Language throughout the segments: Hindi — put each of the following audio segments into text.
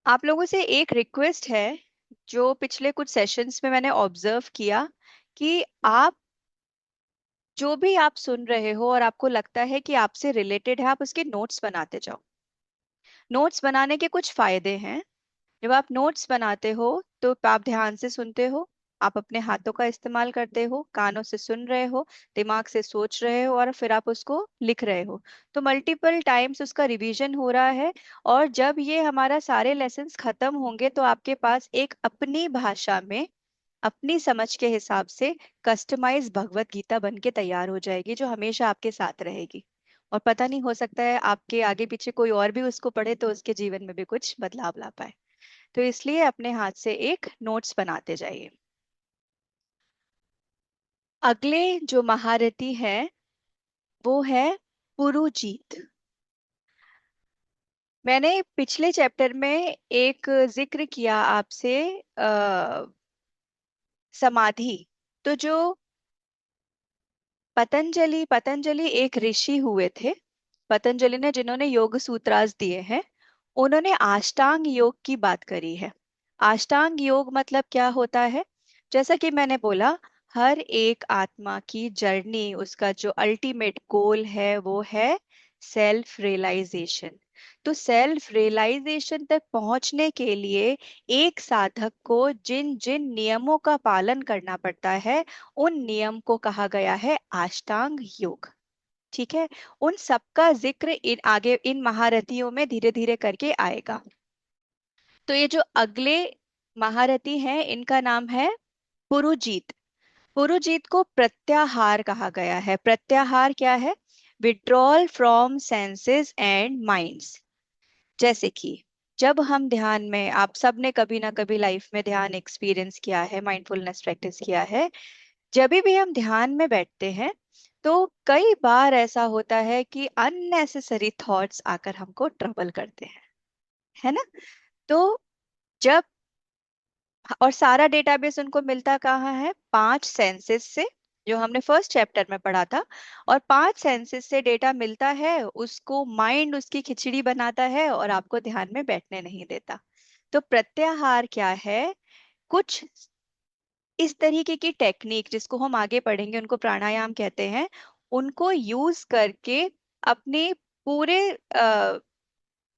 आप लोगों से एक रिक्वेस्ट है, जो पिछले कुछ सेशंस में मैंने ऑब्जर्व किया कि आप जो भी आप सुन रहे हो और आपको लगता है कि आपसे रिलेटेड है, आप उसके नोट्स बनाते जाओ। नोट्स बनाने के कुछ फायदे हैं। जब आप नोट्स बनाते हो तो आप ध्यान से सुनते हो, आप अपने हाथों का इस्तेमाल करते हो, कानों से सुन रहे हो, दिमाग से सोच रहे हो और फिर आप उसको लिख रहे हो। तो मल्टीपल टाइम्स उसका रिवीजन हो रहा है। और जब ये हमारा सारे लेसन्स खत्म होंगे तो आपके पास एक अपनी भाषा में, अपनी समझ के हिसाब से कस्टमाइज भगवत गीता बन के तैयार हो जाएगी, जो हमेशा आपके साथ रहेगी। और पता नहीं, हो सकता है आपके आगे पीछे कोई और भी उसको पढ़े तो उसके जीवन में भी कुछ बदलाव ला पाए। तो इसलिए अपने हाथ से एक नोट्स बनाते जाइए। अगले जो महारथी है वो है पुरुजीत। मैंने पिछले चैप्टर में एक जिक्र किया आपसे समाधि। तो जो पतंजलि पतंजलि एक ऋषि हुए थे। पतंजलि ने, जिन्होंने योग सूत्रास दिए हैं, उन्होंने अष्टांग योग की बात करी है। अष्टांग योग मतलब क्या होता है? जैसा कि मैंने बोला, हर एक आत्मा की जर्नी, उसका जो अल्टीमेट गोल है वो है सेल्फ रियलाइजेशन। तो सेल्फ रियलाइजेशन तक पहुंचने के लिए एक साधक को जिन जिन नियमों का पालन करना पड़ता है, उन नियम को कहा गया है अष्टांग योग। ठीक है। उन सबका जिक्र इन आगे इन महारथियों में धीरे धीरे करके आएगा। तो ये जो अगले महारथी हैं, इनका नाम है पुरुजीत। पुरुजीत को प्रत्याहार कहा गया है। प्रत्याहार क्या है? Withdrawal from senses and minds. जैसे कि जब हम ध्यान में, आप सब ने कभी ना कभी लाइफ में ध्यान एक्सपीरियंस किया है, माइंडफुलनेस प्रैक्टिस किया है। जब भी हम ध्यान में बैठते हैं तो कई बार ऐसा होता है कि अननेसेसरी थॉट्स आकर हमको ट्रबल करते हैं, है ना? तो जब, और सारा डेटाबेस उनको मिलता कहाँ है? 5 सेंसेस से, जो हमने फर्स्ट चैप्टर में पढ़ा था। और 5 सेंसेस से डेटा मिलता है, उसको माइंड उसकी खिचड़ी बनाता है और आपको ध्यान में बैठने नहीं देता। तो प्रत्याहार क्या है? कुछ इस तरीके की टेक्निक, जिसको हम आगे पढ़ेंगे, उनको प्राणायाम कहते हैं, उनको यूज करके अपने पूरे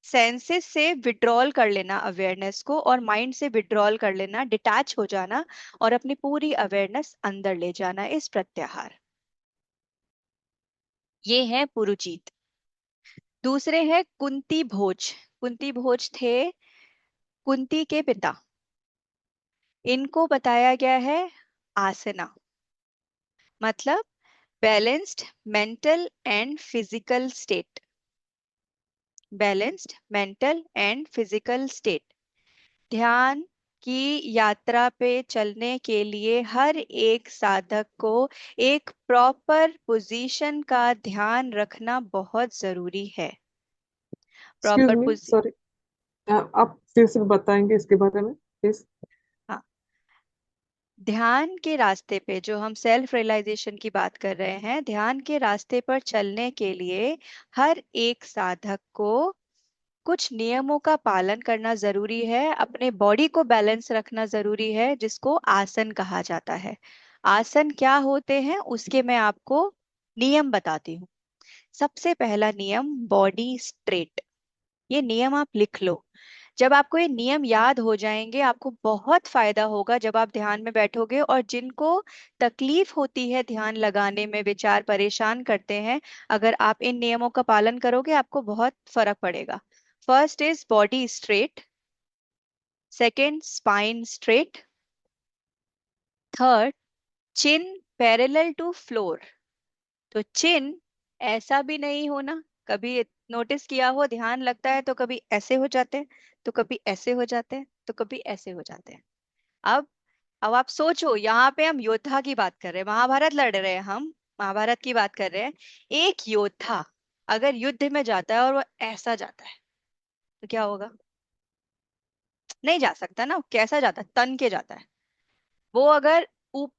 सेंसेस से विड्रॉल कर लेना अवेयरनेस को, और माइंड से विड्रॉल कर लेना, डिटैच हो जाना, और अपनी पूरी अवेयरनेस अंदर ले जाना, इस प्रत्याहार। ये है पुरुजीत। दूसरे हैं कुंती भोज। कुंती भोज थे कुंती के पिता। इनको बताया गया है आसना, मतलब balanced mental and physical state. Balanced mental and physical state. ध्यान की यात्रा पे चलने के लिए हर एक साधक को एक प्रॉपर पोजीशन का ध्यान रखना बहुत जरूरी है। एक्सक्यूज प्रॉपर मी, पोजी सॉरी। आप फिर से बताएंगे इसके बारे में प्लीज? हाँ, ध्यान के रास्ते पे, जो हम सेल्फ रियलाइजेशन की बात कर रहे हैं, ध्यान के रास्ते पर चलने के लिए हर एक साधक को कुछ नियमों का पालन करना जरूरी है। अपने बॉडी को बैलेंस रखना जरूरी है, जिसको आसन कहा जाता है। आसन क्या होते हैं उसके मैं आपको नियम बताती हूँ। सबसे पहला नियम, बॉडी स्ट्रेट। ये नियम आप लिख लो। जब आपको ये नियम याद हो जाएंगे, आपको बहुत फायदा होगा जब आप ध्यान में बैठोगे। और जिनको तकलीफ होती है ध्यान लगाने में, विचार परेशान करते हैं, अगर आप इन नियमों का पालन करोगे आपको बहुत फर्क पड़ेगा। First is body straight, second spine straight, third chin parallel to floor. तो चिन ऐसा भी नहीं होना, कभी नोटिस किया हो, ध्यान लगता है तो कभी ऐसे हो जाते हैं, तो कभी ऐसे हो जाते हैं, तो कभी ऐसे हो जाते हैं। अब अब आप सोचो, यहाँ पे हम योद्धा की बात कर रहे हैं, महाभारत लड़ रहे हैं हम, महाभारत की बात कर रहे हैं। एक योद्धा अगर युद्ध में जाता है और वो ऐसा जाता है, तो क्या होगा? नहीं जा सकता ना। कैसा जाता है? तन के जाता है। वो अगर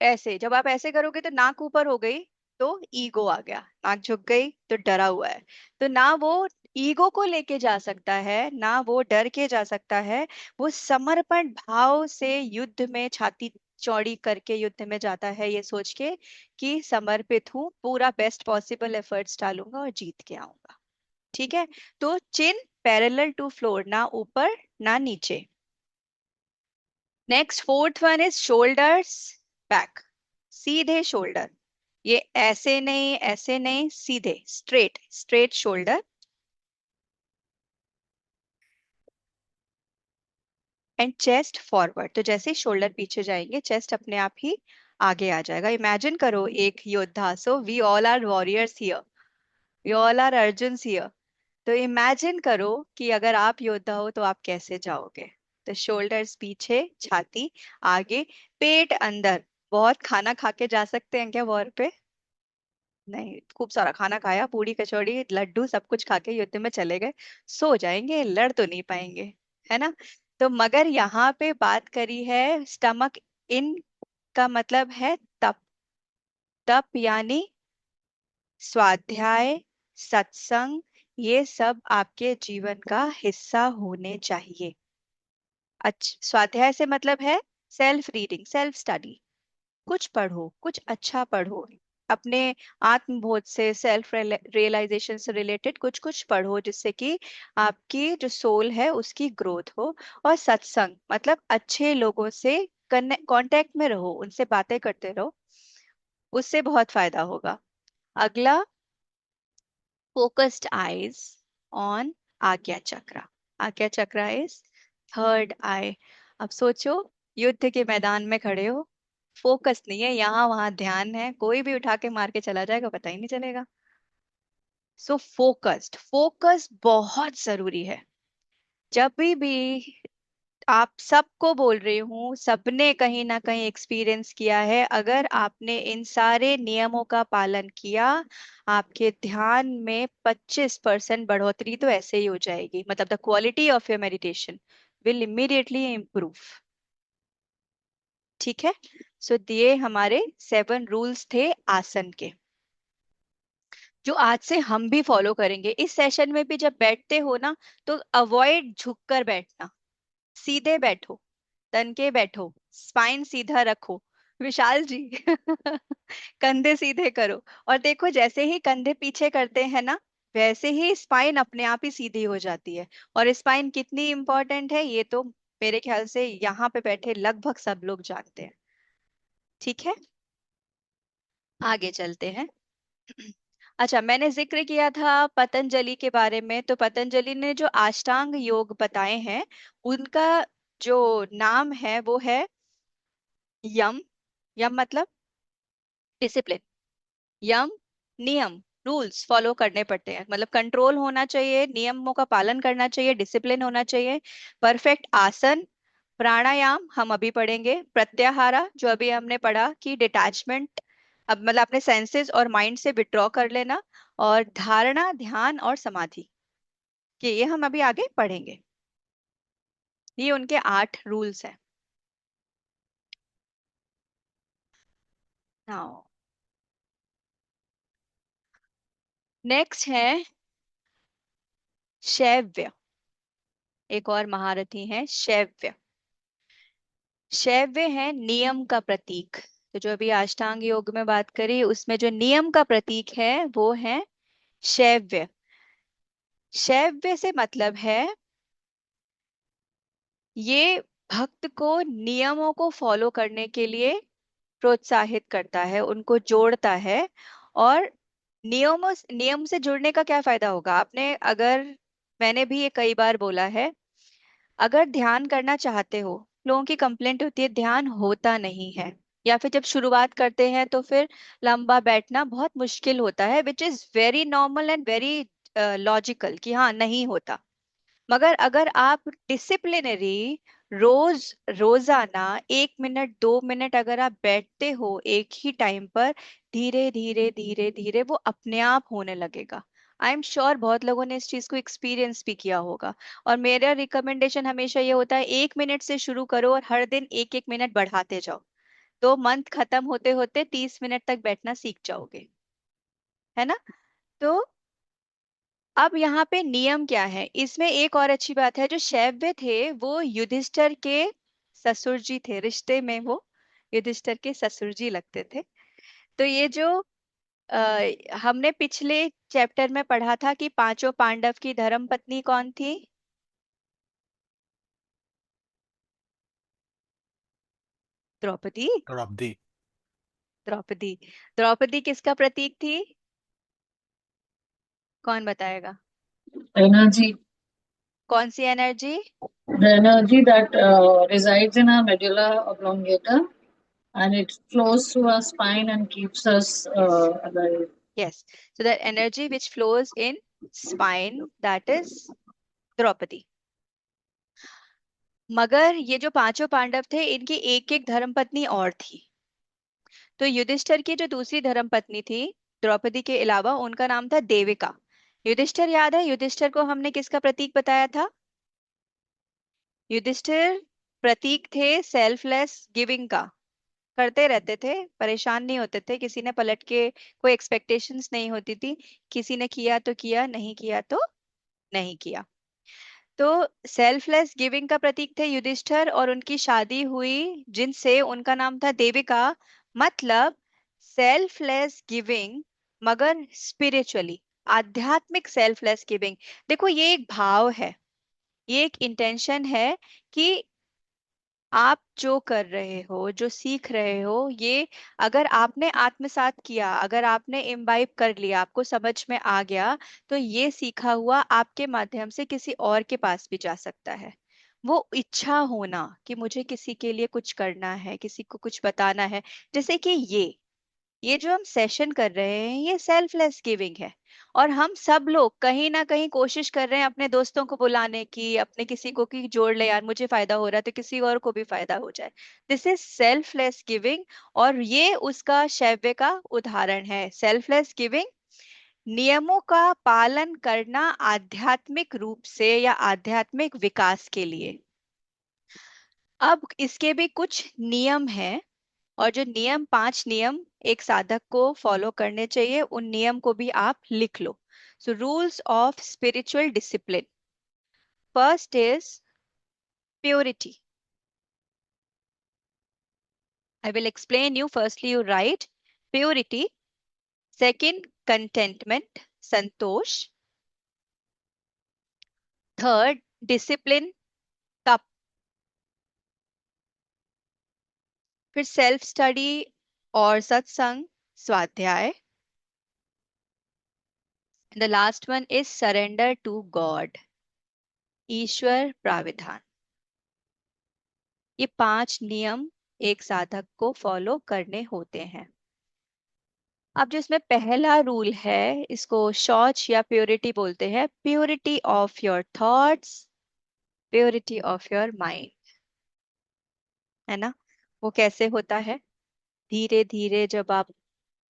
ऐसे, जब आप ऐसे करोगे तो नाक ऊपर हो गई, तो ईगो आ गया, नाक झुक गई तो डरा हुआ है। तो ना वो ईगो को लेके जा सकता है ना, वो डर के जा सकता है। वो समर्पण भाव से युद्ध में छाती चौड़ी करके युद्ध में जाता है, ये सोच के कि समर्पित हूँ, पूरा बेस्ट पॉसिबल एफर्ट्स डालूंगा और जीत के आऊंगा। ठीक है। तो चिन पैरेलल टू फ्लोर, ना ऊपर ना नीचे। Next fourth one is shoulders back, सीधे शोल्डर। ये ऐसे नहीं, सीधे straight straight shoulder. And chest forward, तो जैसे शोल्डर पीछे जाएंगे चेस्ट अपने आप ही आगे आ जाएगा। इमेजिन करो एक योद्धा, so we all are warriors here, we all are Arjuns here. तो इमेजिन करो कि अगर आप योद्धा हो तो आप कैसे जाओगे। तो शोल्डर्स पीछे, छाती आगे, पेट अंदर। बहुत खाना खा के जा सकते हैं क्या वॉर पे? नहीं, खूब सारा खाना खाया, पूरी कचौड़ी लड्डू सब कुछ खा के युद्ध में चले गए, सो जाएंगे, लड़ तो नहीं पाएंगे, है ना। तो मगर यहाँ पे बात करी है स्टमक इन का मतलब है तप। तप यानी स्वाध्याय, सत्संग, ये सब आपके जीवन का हिस्सा होने चाहिए। अच्छा, स्वाध्याय से मतलब है सेल्फ रीडिंग, सेल्फ स्टडी। कुछ पढ़ो, कुछ अच्छा पढ़ो, अपने आत्मबोध से, सेल्फ रियलाइजेशन से रिलेटेड कुछ कुछ पढ़ो, जिससे कि आपकी जो सोल है उसकी ग्रोथ हो। और सत्संग मतलब अच्छे लोगों से कांटेक्ट में रहो, उनसे बातें करते रहो, उससे बहुत फायदा होगा। अगला, फोकस्ड आईज ऑन आज्ञा चक्र। आज्ञा चक्र इज थर्ड आई। अब सोचो, युद्ध के मैदान में खड़े हो, फोकस नहीं है, यहाँ वहां ध्यान है, कोई भी उठा के मार के चला जाएगा, पता ही नहीं चलेगा। सो फोकस्ड, फोकस बहुत जरूरी है। जब भी आप सबको बोल रही हूँ, सबने कहीं ना कहीं एक्सपीरियंस किया है, अगर आपने इन सारे नियमों का पालन किया, आपके ध्यान में 25% बढ़ोतरी तो ऐसे ही हो जाएगी, मतलब the quality of your meditation will immediately improve. ठीक है। सो दिए हमारे 7 रूल्स थे आसन के, जो आज से हम भी फॉलो करेंगे। इस सेशन में भी जब बैठते हो ना, तो अवॉइड झुककर बैठना, सीधे बैठो, तन के बैठो, स्पाइन सीधा रखो। विशाल जी कंधे सीधे करो। और देखो, जैसे ही कंधे पीछे करते हैं ना, वैसे ही स्पाइन अपने आप ही सीधी हो जाती है। और स्पाइन कितनी इंपॉर्टेंट है, ये तो मेरे ख्याल से यहाँ पे बैठे लगभग सब लोग जानते हैं। ठीक है, आगे चलते हैं। अच्छा, मैंने जिक्र किया था पतंजलि के बारे में, तो पतंजलि ने जो अष्टांग योग बताए हैं, उनका जो नाम है वो है यम। यम मतलब डिसिप्लिन। यम, नियम, रूल्स फॉलो करने पड़ते हैं, मतलब कंट्रोल होना चाहिए, नियमों का पालन करना चाहिए, डिसिप्लिन होना चाहिए। परफेक्ट आसन, प्राणायाम हम अभी पढ़ेंगे, प्रत्याहारा जो अभी हमने पढ़ा कि डिटैचमेंट, अब मतलब अपने सेंसेस और माइंड से विड्रॉ कर लेना। और धारणा, ध्यान और समाधि, कि ये हम अभी आगे पढ़ेंगे। ये उनके 8 रूल्स हैं। हाँ, नेक्स्ट है शैव्य। एक और महारथी हैं शैव्य। शैव्य है नियम का प्रतीक। तो जो अभी अष्टांग योग में बात करी, उसमें जो नियम का प्रतीक है वो है शैव्य। शैव्य से मतलब है ये भक्त को नियमों को फॉलो करने के लिए प्रोत्साहित करता है, उनको जोड़ता है। और नियम से जुड़ने का क्या फायदा होगा आपने, अगर, मैंने भी ये कई बार बोला है, अगर ध्यान करना चाहते हो, लोगों की कंप्लेंट होती है ध्यान होता नहीं है, या फिर जब शुरुआत करते हैं तो फिर लंबा बैठना बहुत मुश्किल होता है, which is very normal and very logical कि हाँ नहीं होता। मगर अगर आप डिसिप्लिनरी, रोज रोजाना 1 मिनट 2 मिनट अगर आप बैठते हो एक ही टाइम पर, धीरे धीरे धीरे धीरे वो अपने आप होने लगेगा। आई एम श्योर बहुत लोगों ने इस चीज को एक्सपीरियंस भी किया होगा। और मेरा रिकमेंडेशन हमेशा ये होता है, 1 मिनट से शुरू करो और हर दिन एक एक मिनट बढ़ाते जाओ, तो मंथ खत्म होते होते 30 मिनट तक बैठना सीख जाओगे, है ना। तो अब यहाँ पे नियम क्या है, इसमें एक और अच्छी बात है, जो शैव्य थे वो युधिष्ठिर के ससुर जी थे, रिश्ते में वो युधिष्ठिर के ससुर जी लगते थे। तो ये जो हमने पिछले चैप्टर में पढ़ा था कि पांचों पांडव की धर्म पत्नी कौन थी? द्रौपदी। द्रौपदी। द्रौपदी। द्रौपदी किसका प्रतीक थी? कौन बताएगा? Energy, कौन सी energy? the energy that resides in our medulla oblongata, and it flows through our spine and keeps us alive. Yes. So that energy which flows in spine, that is Draupadi. मगर ये जो पांचों पांडव थे, इनकी एक एक धर्मपत्नी और थी। तो युधिष्ठिर की जो दूसरी धर्मपत्नी थी द्रौपदी के अलावा, उनका नाम था देविका। युधिष्ठिर याद है, युधिष्ठिर को हमने किसका प्रतीक बताया था? युधिष्ठिर प्रतीक थे सेल्फलेस गिविंग का। करते रहते थे, परेशान नहीं होते थे, किसी ने पलट के कोई एक्सपेक्टेशंस नहीं होती थी, किसी ने किया तो किया, नहीं किया तो नहीं किया। तो सेल्फलेस गिविंग का प्रतीक थे युधिष्ठिर, और उनकी शादी हुई जिनसे, उनका नाम था देविका। मतलब सेल्फलेस गिविंग, मगर स्पिरिचुअली, आध्यात्मिक सेल्फलेस गिविंग। देखो ये एक भाव है, ये एक इंटेंशन है कि आप जो कर रहे हो, जो सीख रहे हो, ये अगर आपने आत्मसात किया, अगर आपने इम्बाइब कर लिया, आपको समझ में आ गया, तो ये सीखा हुआ आपके माध्यम से किसी और के पास भी जा सकता है। वो इच्छा होना कि मुझे किसी के लिए कुछ करना है, किसी को कुछ बताना है। जैसे कि ये जो हम सेशन कर रहे हैं, ये सेल्फलेस गिविंग है। और हम सब लोग कहीं ना कहीं कोशिश कर रहे हैं अपने दोस्तों को बुलाने की, अपने किसी को कि जोड़ ले यार, मुझे फायदा हो रहा है तो किसी और को भी फायदा हो जाए। दिस इज सेल्फलेस गिविंग, और ये उसका शैव्य का उदाहरण है। सेल्फलेस गिविंग, नियमों का पालन करना आध्यात्मिक रूप से या आध्यात्मिक विकास के लिए। अब इसके भी कुछ नियम हैं, और जो नियम, 5 नियम एक साधक को फॉलो करने चाहिए, उन नियम को भी आप लिख लो। So rules of spiritual discipline. First is purity. I will explain you. Firstly you write purity. Second, contentment, संतोष। थर्ड, डिसिप्लिन का। फिर सेल्फ स्टडी और सत्संग, स्वाध्याय। The last one is surrender to God, ईश्वर प्राविधान। ये 5 नियम एक साधक को फॉलो करने होते हैं। अब जो इसमें पहला रूल है, इसको शौच या प्योरिटी बोलते हैं। Purity of your thoughts, purity of your mind, है ना? वो कैसे होता है? धीरे धीरे जब आप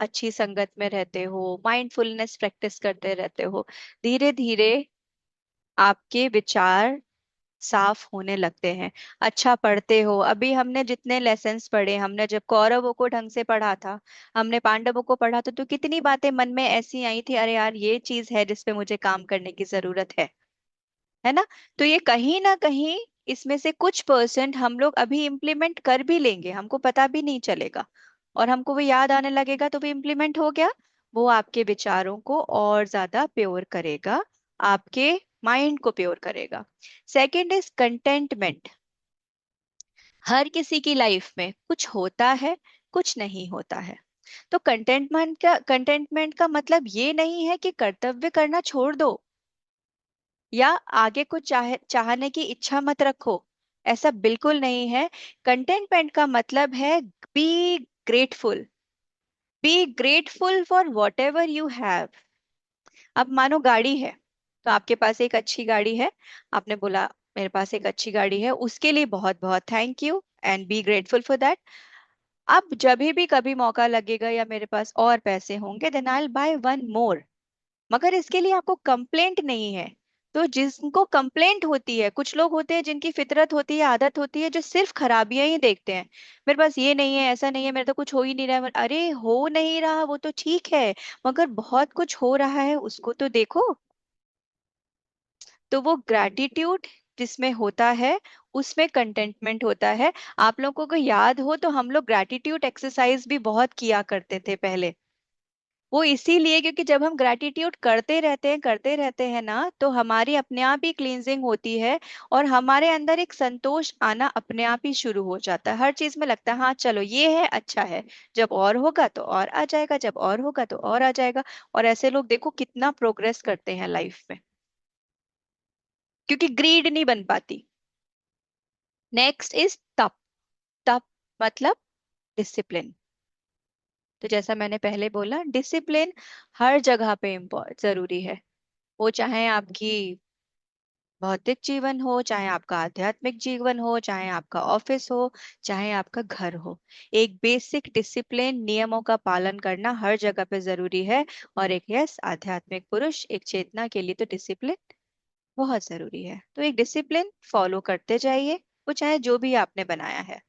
अच्छी संगत में रहते हो, माइंडफुलनेस प्रैक्टिस करते रहते हो, धीरे धीरे आपके विचार साफ होने लगते हैं। अच्छा पढ़ते हो, अभी हमने जितने लेसन्स पढ़े, हमने जब कौरवों को ढंग से पढ़ा था, हमने पांडवों को पढ़ा था, तो कितनी बातें मन में ऐसी आई थी, अरे यार ये चीज है जिसपे मुझे काम करने की जरूरत है ना? तो ये कहीं ना कहीं इसमें से कुछ परसेंट हम लोग अभी इम्प्लीमेंट कर भी लेंगे, हमको पता भी नहीं चलेगा, और हमको वो याद आने लगेगा तो वो इम्प्लीमेंट हो गया। वो आपके विचारों को और ज्यादा प्योर करेगा, आपके माइंड को प्योर करेगा। Second is containment. हर किसी की लाइफ में कुछ होता है, कुछ नहीं होता है। तो कंटेंटमेंट का मतलब ये नहीं है कि कर्तव्य करना छोड़ दो, या आगे कुछ चाहने की इच्छा मत रखो, ऐसा बिल्कुल नहीं है। कंटेंटमेंट का मतलब है be grateful, be grateful for what ever you have. अब मानो गाड़ी है, तो आपके पास एक अच्छी गाड़ी है, आपने बोला मेरे पास एक अच्छी गाड़ी है, उसके लिए बहुत बहुत thank you and be grateful for that. अब जब भी कभी मौका लगेगा या मेरे पास और पैसे होंगे, then I will buy one more. मगर इसके लिए आपको कंप्लेंट नहीं है। तो जिनको कंप्लेंट होती है, कुछ लोग होते हैं जिनकी फितरत होती है, आदत होती है, जो सिर्फ खराबियां ही देखते हैं। मेरे पास ये नहीं है, ऐसा नहीं है, मेरे तो कुछ हो ही नहीं रहा है। अरे हो नहीं रहा वो तो ठीक है, मगर बहुत कुछ हो रहा है, उसको तो देखो। तो वो ग्रैटिट्यूड जिसमें होता है उसमें कंटेंटमेंट होता है। आप लोगों को याद हो तो हम लोग ग्रैटिट्यूड एक्सरसाइज भी बहुत किया करते थे पहले। वो इसीलिए क्योंकि जब हम ग्रैटिट्यूड करते रहते हैं ना, तो हमारी अपने आप ही क्लींजिंग होती है और हमारे अंदर एक संतोष आना अपने आप ही शुरू हो जाता है। हर चीज में लगता है हाँ चलो ये है अच्छा है, जब और होगा तो और आ जाएगा, जब और होगा तो और आ जाएगा। और ऐसे लोग देखो कितना प्रोग्रेस करते हैं लाइफ में, क्योंकि ग्रीड नहीं बन पाती। नेक्स्ट इज तप। तप मतलब डिसिप्लिन। तो जैसा मैंने पहले बोला, डिसिप्लिन हर जगह पे जरूरी है। वो चाहे आपकी भौतिक जीवन हो, चाहे आपका आध्यात्मिक जीवन हो, चाहे आपका ऑफिस हो, चाहे आपका घर हो, एक बेसिक डिसिप्लिन नियमों का पालन करना हर जगह पे जरूरी है। और एक यस आध्यात्मिक पुरुष एक चेतना के लिए तो डिसिप्लिन बहुत जरूरी है। तो एक डिसिप्लिन फॉलो करते जाइए, वो चाहे जो भी आपने बनाया है।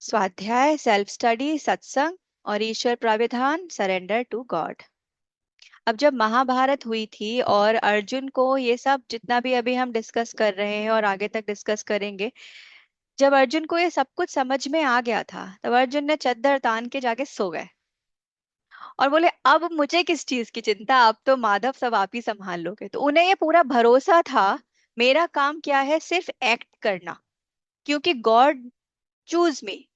स्वाध्याय, सेल्फ स्टडी, सत्संग और ईश्वर प्राविधान, सरेंडर टू गॉड। अब जब महाभारत हुई थी और अर्जुन को ये सब जितना भी अभी हम डिस्कस कर रहे हैं और आगे तक डिस्कस करेंगे, जब अर्जुन को ये सब कुछ समझ में आ गया था तब अर्जुन ने चद्दर तान के जाके सो गए और बोले अब मुझे किस चीज की चिंता, अब तो माधव सब आप ही संभाल लोगे। तो उन्हें ये पूरा भरोसा था मेरा काम क्या है, सिर्फ एक्ट करना, क्योंकि गॉड चूज मी,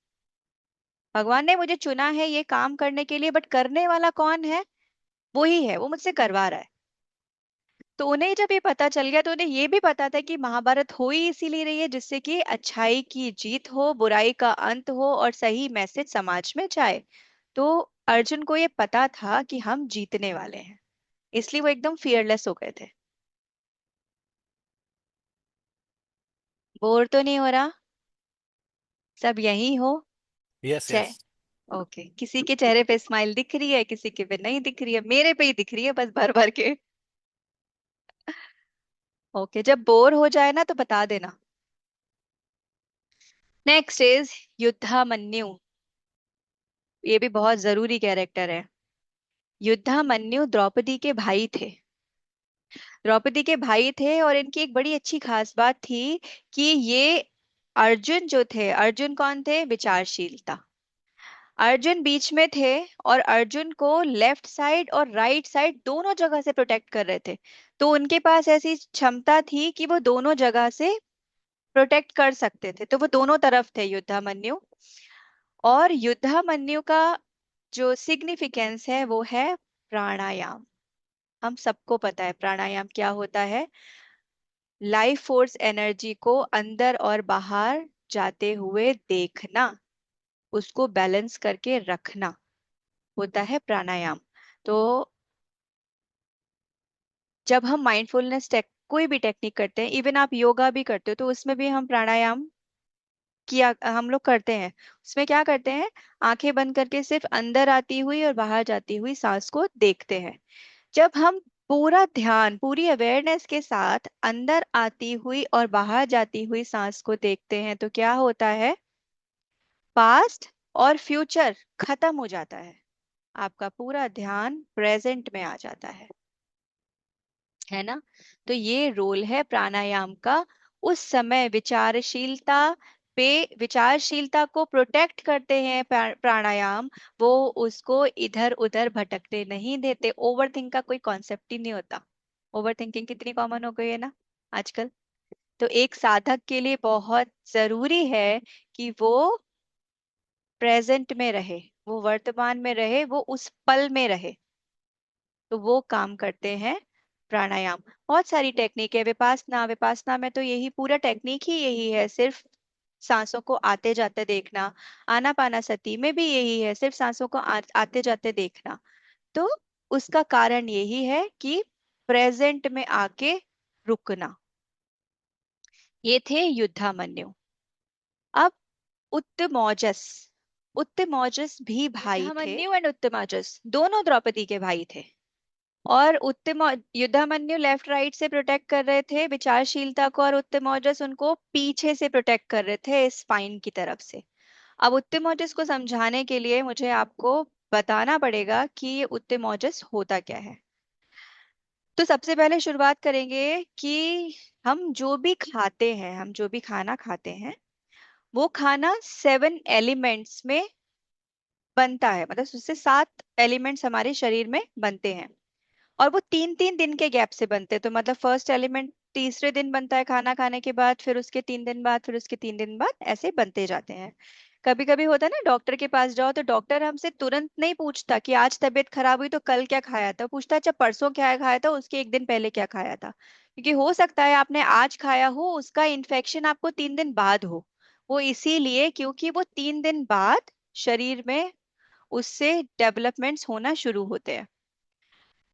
भगवान ने मुझे चुना है ये काम करने के लिए, बट करने वाला कौन है, वो ही है, वो मुझसे करवा रहा है। तो उन्हें जब ये पता चल गया तो उन्हें ये भी पता था कि महाभारत हो ही इसीलिए रही है जिससे कि अच्छाई की जीत हो, बुराई का अंत हो और सही मैसेज समाज में जाए। तो अर्जुन को ये पता था कि हम जीतने वाले हैं, इसलिए वो एकदम फियरलेस हो गए थे। बोर तो नहीं हो रहा? सब यही हो? यस जय। यस। ओके, किसी के चेहरे पे स्माइल दिख रही है, किसी के पे नहीं दिख रही है, मेरे पे ही दिख रही है बस भर भर के। ओके, जब बोर हो जाए ना तो बता देना। Next is Yudhamanyu. ये भी बहुत जरूरी कैरेक्टर है। युद्धामन्यु द्रौपदी के भाई थे। द्रौपदी के भाई थे और इनकी एक बड़ी अच्छी खास बात थी कि ये अर्जुन जो थे, अर्जुन कौन थे, विचारशीलता। अर्जुन बीच में थे और अर्जुन को लेफ्ट साइड और राइट साइड दोनों जगह से प्रोटेक्ट कर रहे थे। तो उनके पास ऐसी क्षमता थी कि वो दोनों जगह से प्रोटेक्ट कर सकते थे, तो वो दोनों तरफ थे युद्धामन्यु। और युद्धामन्यु का जो सिग्निफिकेंस है वो है प्राणायाम। हम सबको पता है प्राणायाम क्या होता है। लाइफ फोर्स एनर्जी को अंदर और बाहर जाते हुए देखना, उसको बैलेंस करके रखना होता है प्राणायाम। तो जब हम माइंडफुलनेस कोई भी टेक्निक करते हैं, इवन आप योगा भी करते हो, तो उसमें भी हम प्राणायाम किया हम लोग करते हैं। उसमें क्या करते हैं, आंखें बंद करके सिर्फ अंदर आती हुई और बाहर जाती हुई सांस को देखते हैं। जब हम पूरा ध्यान, पूरी अवेयरनेस के साथ अंदर आती हुई और बाहर जाती हुई सांस को देखते हैं तो क्या होता है, पास्ट और फ्यूचर खत्म हो जाता है, आपका पूरा ध्यान प्रेजेंट में आ जाता है ना। तो ये रोल है प्राणायाम का। उस समय विचारशीलता पे, विचारशीलता को प्रोटेक्ट करते हैं प्राणायाम। वो उसको इधर उधर भटकने नहीं देते। ओवर थिंक का कोई कॉन्सेप्ट ही नहीं होता। ओवर थिंकिंग कितनी कॉमन हो गई है ना आजकल। तो एक साधक के लिए बहुत जरूरी है कि वो प्रेजेंट में रहे, वो वर्तमान में रहे, वो उस पल में रहे। तो वो काम करते हैं प्राणायाम। बहुत सारी टेक्निक है, विपासना, विपासना में तो यही पूरा टेक्निक ही यही है, सिर्फ सांसों को आते जाते देखना। आनापानासती में भी यही है, सिर्फ सांसों को आते जाते देखना। तो उसका कारण यही है कि प्रेजेंट में आके रुकना। ये थे युद्धामन्यु। अब उत्तमौजस। उत्तमौजस भी भाई थे। युद्धामन्यु एंड उत्तमौजस दोनों द्रौपदी के भाई थे। और उत्तम युद्धामन्यु लेफ्ट राइट से प्रोटेक्ट कर रहे थे विचारशीलता को, और उत्तमौजस उनको पीछे से प्रोटेक्ट कर रहे थे स्पाइन की तरफ से। अब उत्तमौजस को समझाने के लिए मुझे आपको बताना पड़ेगा कि ये उत्तमौजस होता क्या है। तो सबसे पहले शुरुआत करेंगे कि हम जो भी खाते हैं, हम जो भी खाना खाते हैं, वो खाना 7 एलिमेंट्स में बनता है। मतलब उससे 7 एलिमेंट्स हमारे शरीर में बनते हैं, और वो 3-3 दिन के गैप से बनते हैं। तो मतलब फर्स्ट एलिमेंट तीसरे दिन बनता है खाना खाने के बाद, फिर उसके 3 दिन बाद, फिर उसके 3 दिन बाद, ऐसे बनते जाते हैं। कभी कभी होता है ना, डॉक्टर के पास जाओ तो डॉक्टर हमसे तुरंत नहीं पूछता कि आज तबीयत खराब हुई तो कल क्या खाया था, पूछता अच्छा परसों क्या खाया था, उसके एक दिन पहले क्या खाया था। क्योंकि हो सकता है आपने आज खाया हो, उसका इन्फेक्शन आपको 3 दिन बाद हो। वो इसीलिए क्योंकि वो 3 दिन बाद शरीर में उससे डेवलपमेंट्स होना शुरू होते हैं।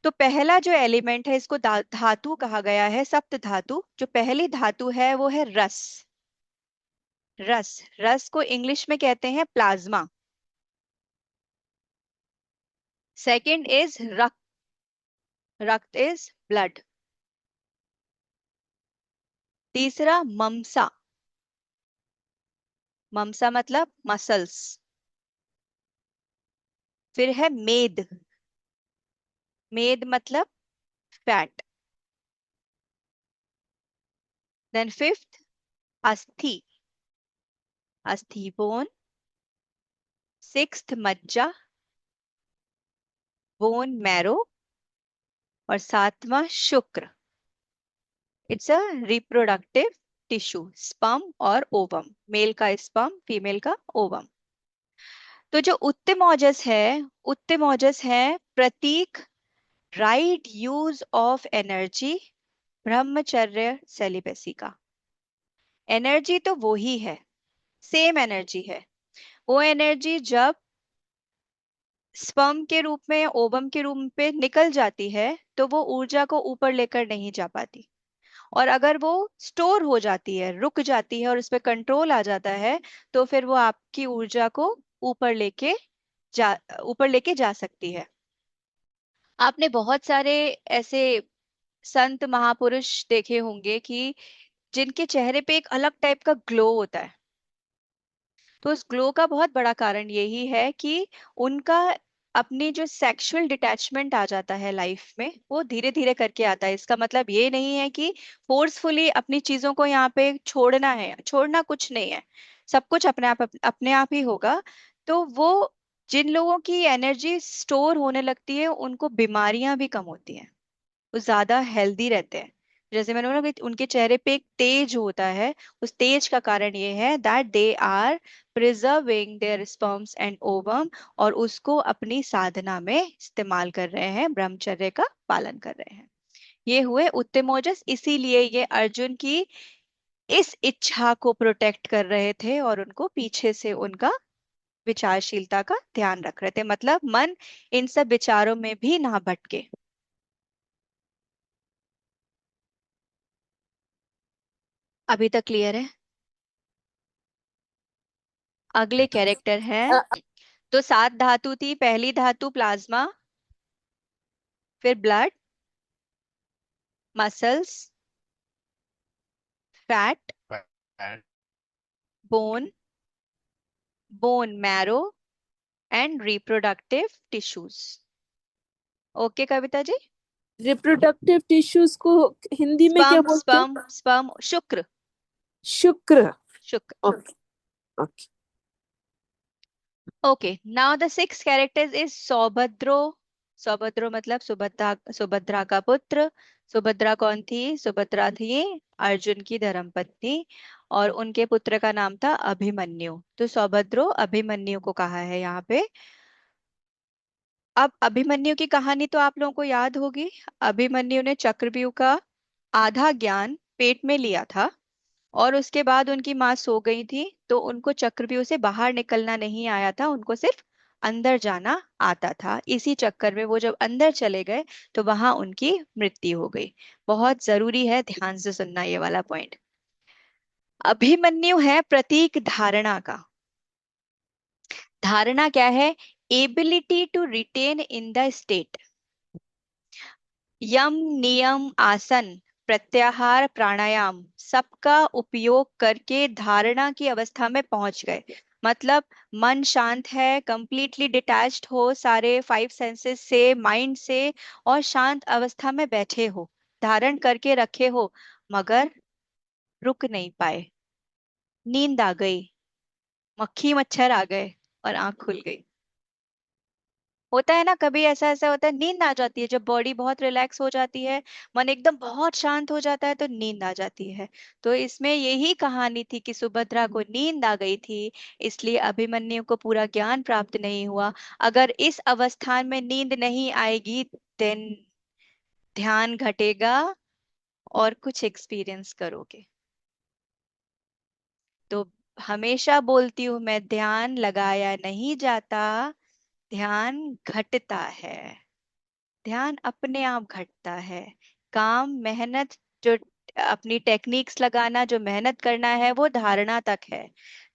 तो पहला जो एलिमेंट है, इसको धातु कहा गया है, सप्त धातु। जो पहली धातु है वो है रस। रस, रस को इंग्लिश में कहते हैं प्लाज्मा। सेकंड इज रक्त, रक्त इज ब्लड। तीसरा ममसा, ममसा मतलब मसल्स। फिर है मेद, मेद मतलब फैट। देन फिफ्थ अस्थि, अस्थि बोन। सिक्स्थ मज्जा, बोन मैरो। और सातवां शुक्र, it's a reproductive tissue, sperm और ओवम, मेल का स्पर्म, फीमेल का ओवम। तो जो उत्तमौजस है, उत्तमौजस है प्रतीक राइट यूज ऑफ एनर्जी, ब्रह्मचर्य सेलिबेसी का। एनर्जी तो वो ही है, सेम एनर्जी है। वो एनर्जी जब स्पर्म के रूप में, ओवम के रूप में निकल जाती है, तो वो ऊर्जा को ऊपर लेकर नहीं जा पाती। और अगर वो स्टोर हो जाती है, रुक जाती है और उस पर कंट्रोल आ जाता है, तो फिर वो आपकी ऊर्जा को ऊपर लेके जा ऊपर लेके जा सकती है। आपने बहुत सारे ऐसे संत महापुरुष देखे होंगे कि जिनके चेहरे पे एक अलग टाइप का ग्लो होता है। तो उस ग्लो का बहुत बड़ा कारण यही है कि उनका अपनी जो सेक्सुअल डिटैचमेंट आ जाता है लाइफ में, वो धीरे धीरे करके आता है। इसका मतलब ये नहीं है कि फोर्सफुली अपनी चीजों को यहाँ पे छोड़ना है, छोड़ना कुछ नहीं है। सब कुछ अपने आप ही होगा। तो वो, जिन लोगों की एनर्जी स्टोर होने लगती है, उनको बीमारियां भी कम होती हैं, वो ज्यादा हेल्दी रहते हैं। जैसे मैंने बोला कि उनके चेहरे पे एक तेज होता है, उस तेज का कारण ये है that they are preserving their sperms and ovum, और उसको अपनी साधना में इस्तेमाल कर रहे हैं, ब्रह्मचर्य का पालन कर रहे हैं। ये हुए उत्तमोजस, इसीलिए ये अर्जुन की इस इच्छा को प्रोटेक्ट कर रहे थे और उनको पीछे से उनका विचारशीलता का ध्यान रख रहे थे, मतलब मन इन सब विचारों में भी ना भटके। अभी तक क्लियर है? अगले कैरेक्टर है। तो 7 धातु थी, पहली धातु प्लाज्मा, फिर blood, muscles, fat, Fat. Bone, bone marrow and reproductive tissues. Okay Kavita ji? Reproductive tissues को हिंदी में क्या स्पर्म, बोलते हैं? स्पर्म, स्पर्म, शुक्र, शुक्र। शुक्र। Okay okay. Okay, now the six characters is Saubhadro. Saubhadro मतलब सुभद्रा, सुभद्रा का पुत्र। सुभद्रा कौन थी? सुभद्रा थी अर्जुन की धर्मपत्नी, और उनके पुत्र का नाम था अभिमन्यु। तो सौभद्रो अभिमन्यु को कहा है यहाँ पे। अब अभिमन्यु की कहानी तो आप लोगों को याद होगी। अभिमन्यु ने चक्रव्यूह का आधा ज्ञान पेट में लिया था, और उसके बाद उनकी माँ सो गई थी, तो उनको चक्रव्यूह से बाहर निकलना नहीं आया था, उनको सिर्फ अंदर जाना आता था। इसी चक्कर में वो जब अंदर चले गए, तो वहां उनकी मृत्यु हो गई। बहुत जरूरी है, ध्यान से सुनना ये वाला पॉइंट। अभिमन्यु है प्रतीक धारणा का। धारणा क्या है? Ability to retain in the state. यम, नियम, आसन, प्रत्याहार, प्राणायाम सबका उपयोग करके धारणा की अवस्था में पहुंच गए। मतलब मन शांत है, कंप्लीटली डिटैच्ड हो सारे 5 सेंसेस से, माइंड से, और शांत अवस्था में बैठे हो, धारण करके रखे हो, मगर रुक नहीं पाए। नींद आ गई, मक्खी मच्छर आ गए और आंख खुल गई। होता है ना, कभी ऐसा ऐसा होता है, नींद आ जाती है जब बॉडी बहुत रिलैक्स हो जाती है, मन एकदम बहुत शांत हो जाता है तो नींद आ जाती है। तो इसमें यही कहानी थी कि सुभद्रा को नींद आ गई थी, इसलिए अभिमन्यु को पूरा ज्ञान प्राप्त नहीं हुआ। अगर इस अवस्था में नींद नहीं आएगी, देन ध्यान घटेगा और कुछ एक्सपीरियंस करोगे। तो हमेशा बोलती हूं मैं, ध्यान लगाया नहीं जाता, ध्यान घटता है। ध्यान अपने आप घटता है। काम, मेहनत, जो अपनी टेक्निक्स लगाना, जो मेहनत करना है, वो धारणा तक है।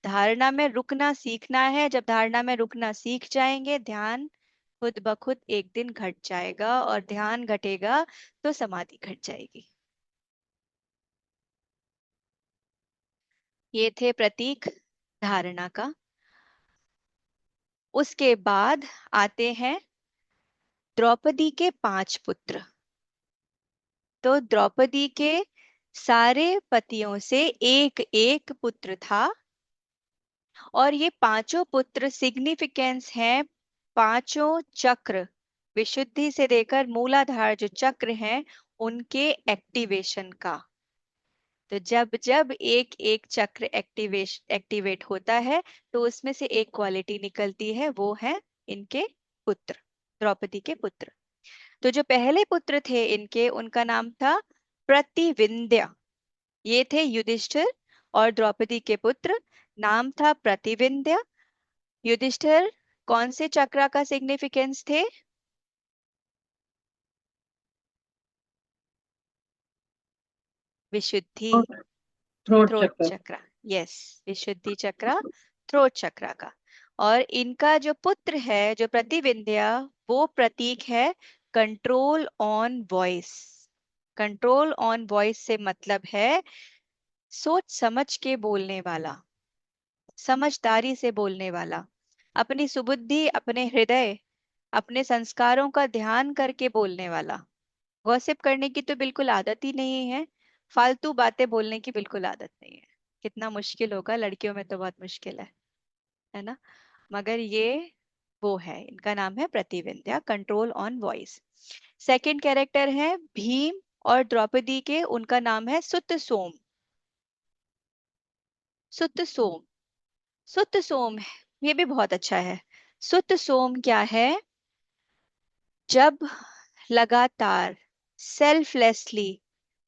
धारणा में रुकना सीखना है। जब धारणा में रुकना सीख जाएंगे, ध्यान खुद ब खुद एक दिन घट जाएगा, और ध्यान घटेगा तो समाधि घट जाएगी। ये थे प्रतीक धारणा का। उसके बाद आते हैं द्रौपदी के 5 पुत्र। तो द्रौपदी के सारे पतियों से एक एक पुत्र था, और ये 5 पुत्र सिग्निफिकेंस हैं, 5 चक्र, विशुद्धि से देकर मूलाधार जो चक्र हैं, उनके एक्टिवेशन का। तो जब जब एक एक चक्र एक्टिवेट होता है, तो उसमें से एक क्वालिटी निकलती है, वो है इनके पुत्र, द्रौपदी के पुत्र। तो जो पहले पुत्र थे इनके, उनका नाम था प्रतिविंध्य। ये थे युधिष्ठिर और द्रौपदी के पुत्र, नाम था प्रतिविंध्य। युधिष्ठिर कौन से चक्र का सिग्निफिकेंस थे? विशुद्धि, थ्रोट थ्रोट चक्र। चक्र। यस, विशुद्धि चक्र, थ्रोट चक्र का। और इनका जो पुत्र है, जो प्रतिविंध्य, वो प्रतीक है control on voice. Control on voice से मतलब है सोच समझ के बोलने वाला, समझदारी से बोलने वाला, अपनी सुबुद्धि, अपने हृदय, अपने संस्कारों का ध्यान करके बोलने वाला। गॉसिप करने की तो बिल्कुल आदत ही नहीं है, फालतू बातें बोलने की बिल्कुल आदत नहीं है। कितना मुश्किल होगा, लड़कियों में तो बहुत मुश्किल है ना। मगर ये वो है, इनका नाम है Prativindhya, control on voice. Second character है भीम और द्रौपदी के, उनका नाम है सुत सोम। सुत सोम, सुत सोम, ये भी बहुत अच्छा है। सुत सोम क्या है? जब लगातार सेल्फलेसली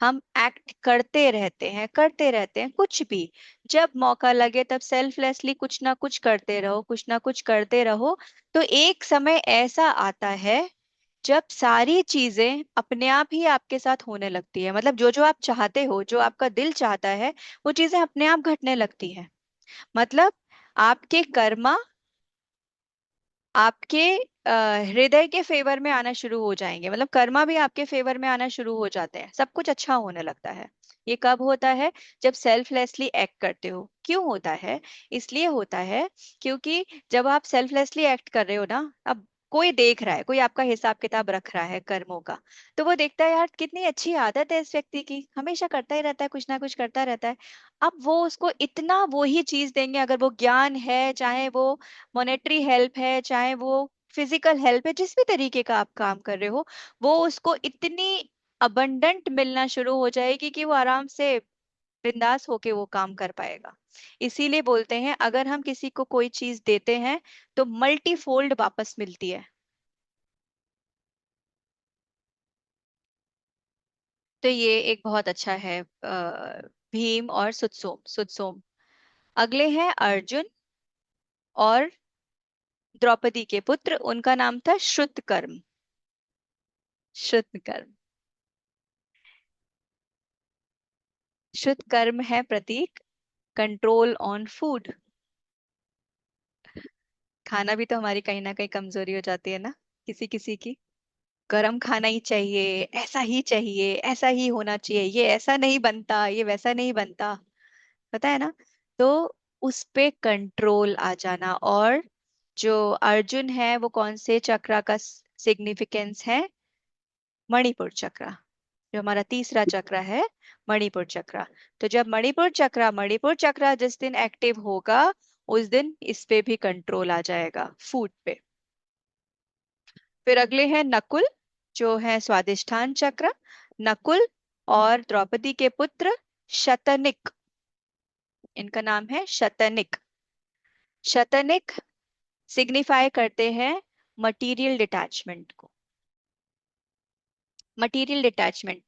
हम एक्ट करते रहते हैं कुछ भी, जब मौका लगे तब सेल्फलेसली कुछ ना कुछ करते रहो, कुछ ना कुछ करते रहो, तो एक समय ऐसा आता है जब सारी चीजें अपने आप ही आपके साथ होने लगती है। मतलब जो जो आप चाहते हो, जो आपका दिल चाहता है, वो चीजें अपने आप घटने लगती है। मतलब आपके कर्मा आपके हृदय के फेवर में आना शुरू हो जाएंगे। मतलब कर्मा भी आपके फेवर में आना शुरू हो जाते हैं, सब कुछ अच्छा होने लगता है। ये कब होता है? जब सेल्फलेसली एक्ट करते हो। क्यों होता है? इसलिए होता है क्योंकि जब आप सेल्फलेसली एक्ट कर रहे हो ना, अब कोई देख रहा है, कोई आपका हिसाब किताब रख रहा है कर्मों का, तो वो देखता है यार कितनी अच्छी आदत है इस व्यक्ति की, हमेशा करता ही रहता है, कुछ ना कुछ करता रहता है। अब वो उसको इतना वो ही चीज देंगे, अगर वो ज्ञान है, चाहे वो मॉनेटरी हेल्प है, चाहे वो फिजिकल हेल्प है, जिस भी तरीके का आप काम कर रहे हो, वो उसको इतनी अबंडेंट मिलना शुरू हो जाएगी कि वो आराम से बिंदास होके वो काम कर पाएगा। इसीलिए बोलते हैं अगर हम किसी को कोई चीज देते हैं तो मल्टीफोल्ड वापस मिलती है। तो ये एक बहुत अच्छा है भीम और सुत्सोम, सुत्सोम। अगले हैं अर्जुन और द्रौपदी के पुत्र, उनका नाम था श्रुतकर्म। श्रुतकर्म, श्रुतकर्म है प्रतीक कंट्रोल ऑन फूड। खाना भी तो हमारी कहीं ना कहीं कमजोरी हो जाती है ना, किसी किसी की। गरम खाना ही चाहिए, ऐसा ही चाहिए, ऐसा ही होना चाहिए, ये ऐसा नहीं बनता, ये वैसा नहीं बनता, पता है ना। तो उस पे कंट्रोल आ जाना। और जो अर्जुन है वो कौन से चक्र का सिग्निफिकेंस है? मणिपुर चक्र, जो हमारा तीसरा चक्र है, मणिपुर चक्र। तो जब मणिपुर चक्र जिस दिन एक्टिव होगा उस दिन इस पे भी कंट्रोल आ जाएगा, फूड पे। फिर अगले हैं नकुल, जो है स्वादिष्ठान चक्र। नकुल और द्रौपदी के पुत्र शतनिक, इनका नाम है शतनिक। शतनिक सिग्निफाई करते हैं मटीरियल डिटैचमेंट को। मटीरियल डिटैचमेंट,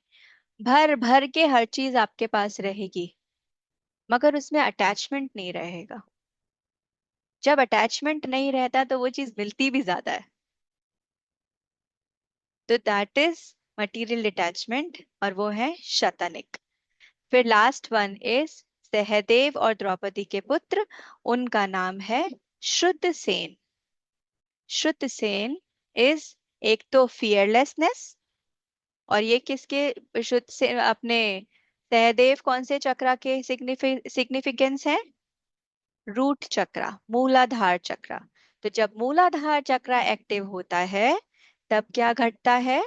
भर भर के हर चीज आपके पास रहेगी मगर उसमें अटैचमेंट नहीं रहेगा। जब अटैचमेंट नहीं रहता तो वो चीज मिलती भी ज्यादा है। तो दैट इज मटीरियल डिटैचमेंट, और वो है शतनिक। फिर लास्ट वन इज सहदेव और द्रौपदी के पुत्र, उनका नाम है श्रुत सेन। श्रुत सेन इज एक तो फियरलेसनेस, और ये किसके, श्रुत से अपने सहदेव कौन से चक्र के सिग्निफिकेंस है? रूट चक्र, मूलाधार चक्र। तो जब मूलाधार चक्र एक्टिव होता है तब क्या घटता है?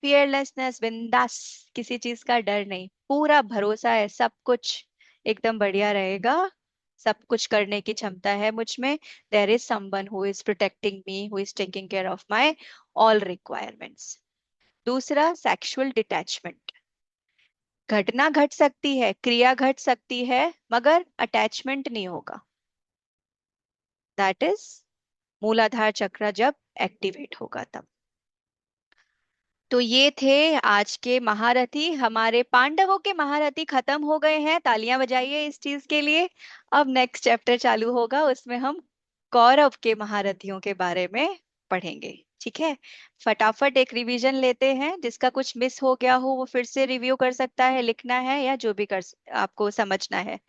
फियरलेसनेस, बिंदास, किसी चीज का डर नहीं, पूरा भरोसा है, सब कुछ एकदम बढ़िया रहेगा, सब कुछ करने की क्षमता है मुझ में। There is someone who is protecting me, who is taking care of my all requirements. दूसरा सेक्सुअल डिटैचमेंट, घटना घट सकती है, क्रिया घट सकती है मगर अटैचमेंट नहीं होगा। दैट इज मूलाधार चक्र जब एक्टिवेट होगा तब। तो ये थे आज के महारथी। हमारे पांडवों के महारथी खत्म हो गए हैं, तालियां बजाइए इस चीज के लिए। अब नेक्स्ट चैप्टर चालू होगा, उसमें हम कौरव के महारथियों के बारे में पढ़ेंगे। ठीक है, फटाफट एक रिवीजन लेते हैं, जिसका कुछ मिस हो गया हो वो फिर से रिव्यू कर सकता है, लिखना है या जो भी आपको समझना है।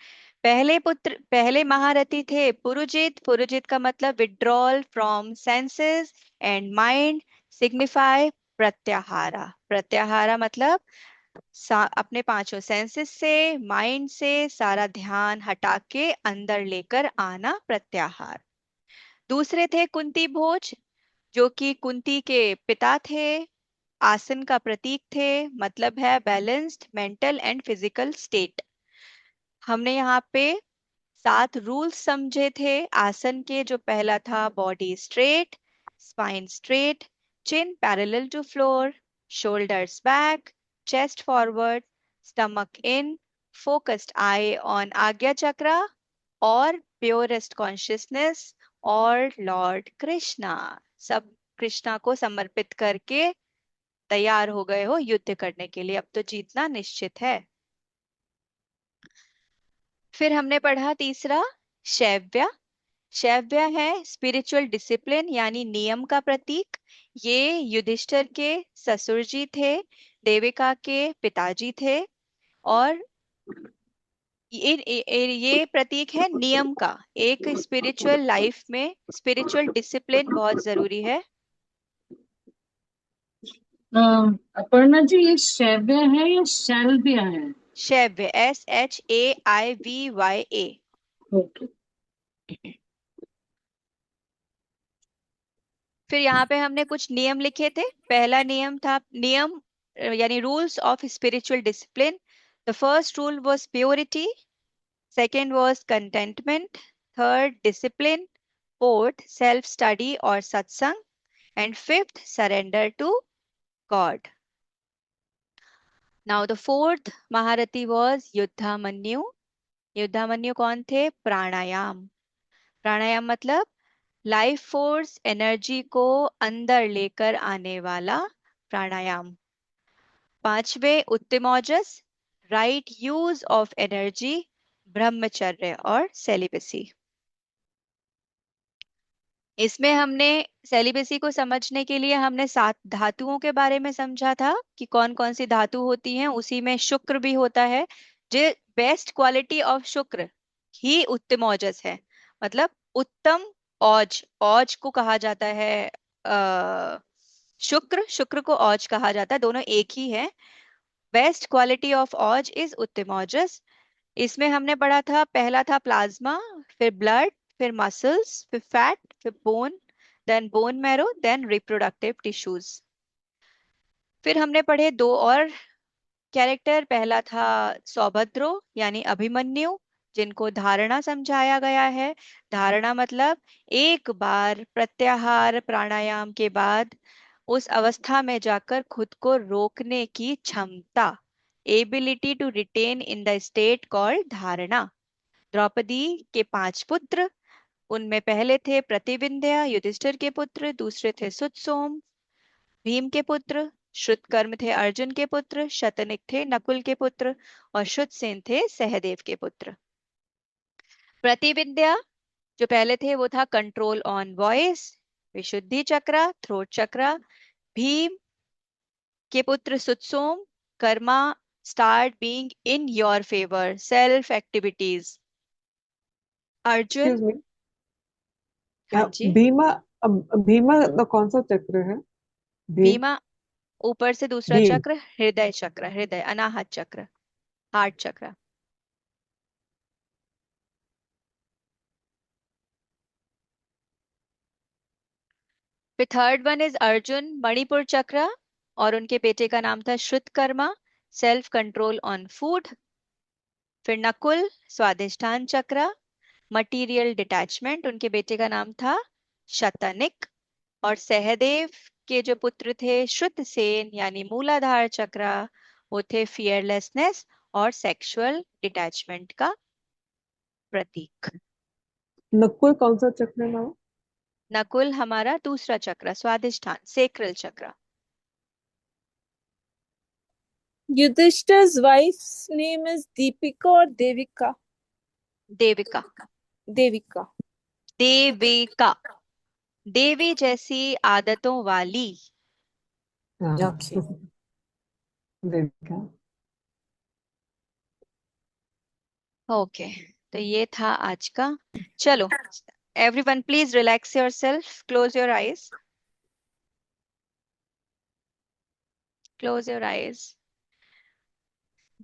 पहले महारथी थे पुरुजित। पुरुजित का मतलब withdrawal from senses and mind, signify pratyahara. Pratyahara मतलब अपने पांचों सेंसेस से, माइंड से सारा ध्यान हटा के अंदर लेकर आना, प्रत्याहार। दूसरे थे कुंती भोज, जो कि कुंती के पिता थे, आसन का प्रतीक थे, मतलब है balanced mental and physical state. हमने यहाँ पे 7 रूल्स समझे थे आसन के। जो पहला था body straight, spine straight, chin parallel to floor, shoulders back, chest forward, stomach in, focused eye on ajna chakra, और प्योरेस्ट कॉन्शियसनेस, और लॉर्ड कृष्णा। सब कृष्णा को समर्पित करके तैयार हो गए हो युद्ध करने के लिए, अब तो जीतना निश्चित है। फिर हमने पढ़ा तीसरा शैव्य। शैव्य है स्पिरिचुअल डिसिप्लिन यानी नियम का प्रतीक। ये युधिष्ठिर के ससुर जी थे, देविका के पिताजी थे, और ये प्रतीक है नियम का। एक स्पिरिचुअल लाइफ में स्पिरिचुअल डिसिप्लिन बहुत जरूरी है। अपर्णा जी, ये शैव्य है या शैल्व्य है? शैव्य, SHAIVYA। ओके। फिर यहाँ पे हमने कुछ नियम लिखे थे। पहला नियम था, नियम यानी rules of spiritual discipline. The first rule was purity, second was contentment, third discipline, fourth self study और satsang, and fifth surrender to God. Now the fourth maharathi was Yudhamanyu. Yudhamanyu कौन थे? प्राणायाम। प्राणायाम मतलब लाइफ फोर्स एनर्जी को अंदर लेकर आने वाला प्राणायाम। पांचवे उत्तिमौजस, राइट यूज ऑफ एनर्जी, ब्रह्मचर्य और सेलिबेसी। इसमें हमने सेलिबेसी को समझने के लिए हमने 7 धातुओं के बारे में समझा था कि कौन कौन सी धातु होती हैं। उसी में शुक्र भी होता है। जो बेस्ट क्वालिटी ऑफ शुक्र ही उत्तमौजस है, मतलब उत्तम औज। औज को कहा जाता है शुक्र, शुक्र को औज कहा जाता है, दोनों एक ही है। बेस्ट क्वालिटी ऑफ औज इज उत्तमौजस। इसमें हमने पढ़ा था, पहला था प्लाज्मा, फिर ब्लड, फिर मसल्स, फिर फैट, फिर bone, then bone marrow, then reproductive tissues. फिर हमने पढ़े दो और कैरेक्टर। पहला था सौभद्रो यानी अभिमन्यु, जिनको धारणा समझाया गया है। धारणा मतलब एक बार प्रत्याहार प्राणायाम के बाद उस अवस्था में जाकर खुद को रोकने की क्षमता, ability to retain in the state called dharana. Draupadi के 5 पुत्र, उनमें पहले थे प्रतिविंध्य युधिष्ठिर के पुत्र, दूसरे थे सुतसोम भीम के पुत्र, श्रुतकर्म थे अर्जुन के पुत्र, शतनिक थे नकुल के पुत्र, और श्रुतसेन थे सहदेव के पुत्र। प्रतिविंध्य जो पहले थे वो था कंट्रोल ऑन वॉइस, विशुद्धि चक्र, थ्रोट चक्र। भीम के पुत्र Sutasoma, Karma start being in your favour, self activities. Arjun, excuse me, हाँ जी, भीमा, भीमा तो कौन सा चक्र है? भीम, भीमा ऊपर से दूसरा भीम। चक्र हृदय चक्र, हृदय अनाहत चक्र, हार्ट चक्र। फिर third one is Arjun Manipur चक्र, और उनके बेटे का नाम था Shrutakarma, self control on food. फिर नकुल स्वादिष्ठान चक्र, मटीरियल डिटैचमेंट, उनके बेटे का नाम था शतनिक। और सहदेव के जो पुत्र थे श्रुतसेन यानी मूलाधार चक्र, वो थे फियरलेसनेस और सेक्सुअल डिटैचमेंट का प्रतीक। नकुल कौन सा चक्र है मामा? नकुल हमारा दूसरा चक्र, स्वादिष्ठान सेक्रल चक्र। Yudhishthir's wife's name is Deepika or Devika? Devika, Devika. Devika, देवी जैसी आदतों वाली। हाँ। Okay. देखा। ओके, तो ये था आज का। चलो, everyone please relax yourself, close your eyes, close your eyes.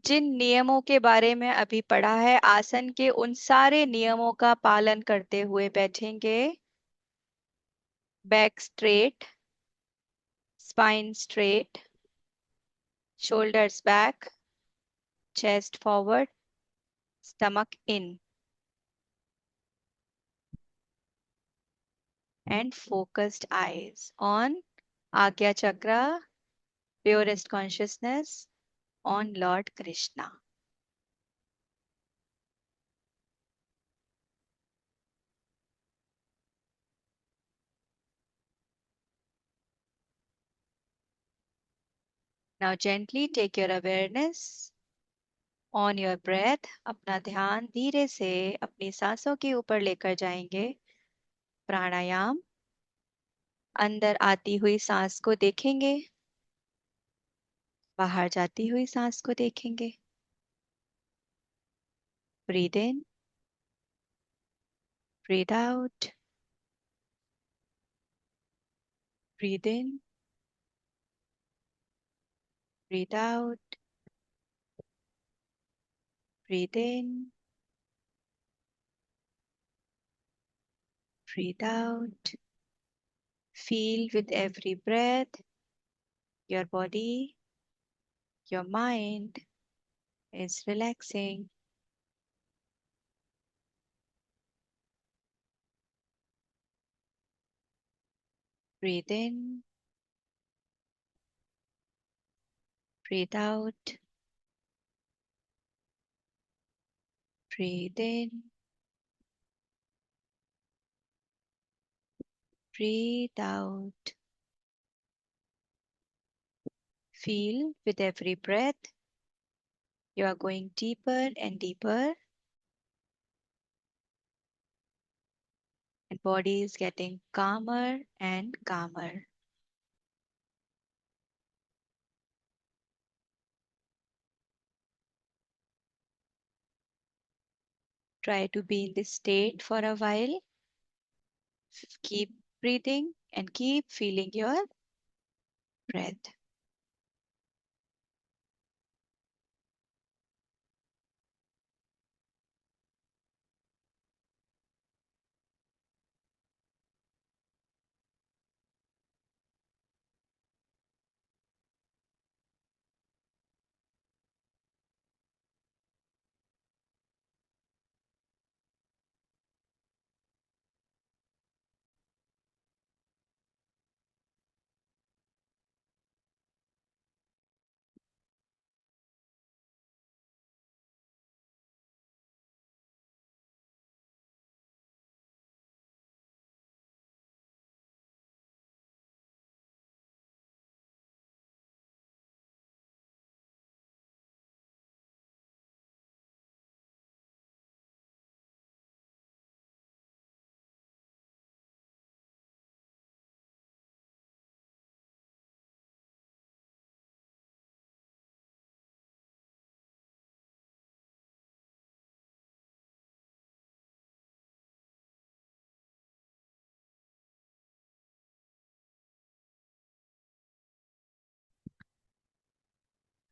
जिन नियमों के बारे में अभी पढ़ा है, आसन के उन सारे नियमों का पालन करते हुए बैठेंगे। Back straight, spine straight, shoulders back, chest forward, stomach in, and focused eyes on Agya Chakra, purest consciousness, on Lord Krishna. Now gently take your awareness on your breath. अपना ध्यान धीरे से अपनी सांसों के ऊपर लेकर जाएंगे। प्राणायाम, अंदर आती हुई सांस को देखेंगे, बाहर जाती हुई सांस को देखेंगे। Breathe in, breathe out, breathe in, breathe out, breathe in, breathe out. Feel with every breath your body, your mind is relaxing. Breathe in, breathe out, breathe in, breathe out. Feel with every breath you are going deeper and deeper, and body is getting calmer and calmer. Try to be in this state for a while. Keep breathing and keep feeling your breath.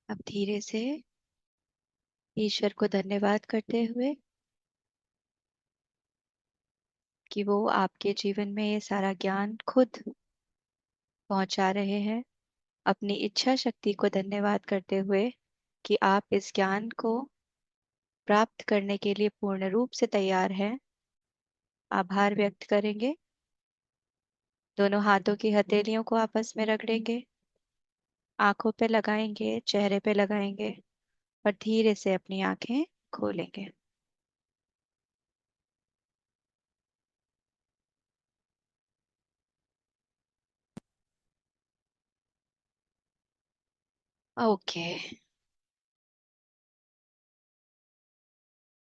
अब धीरे से ईश्वर को धन्यवाद करते हुए कि वो आपके जीवन में ये सारा ज्ञान खुद पहुंचा रहे हैं, अपनी इच्छा शक्ति को धन्यवाद करते हुए कि आप इस ज्ञान को प्राप्त करने के लिए पूर्ण रूप से तैयार हैं, आभार व्यक्त करेंगे। दोनों हाथों की हथेलियों को आपस में रगड़ेंगे, आंखों पे लगाएंगे, चेहरे पे लगाएंगे और धीरे से अपनी आंखें खोलेंगे। ओके।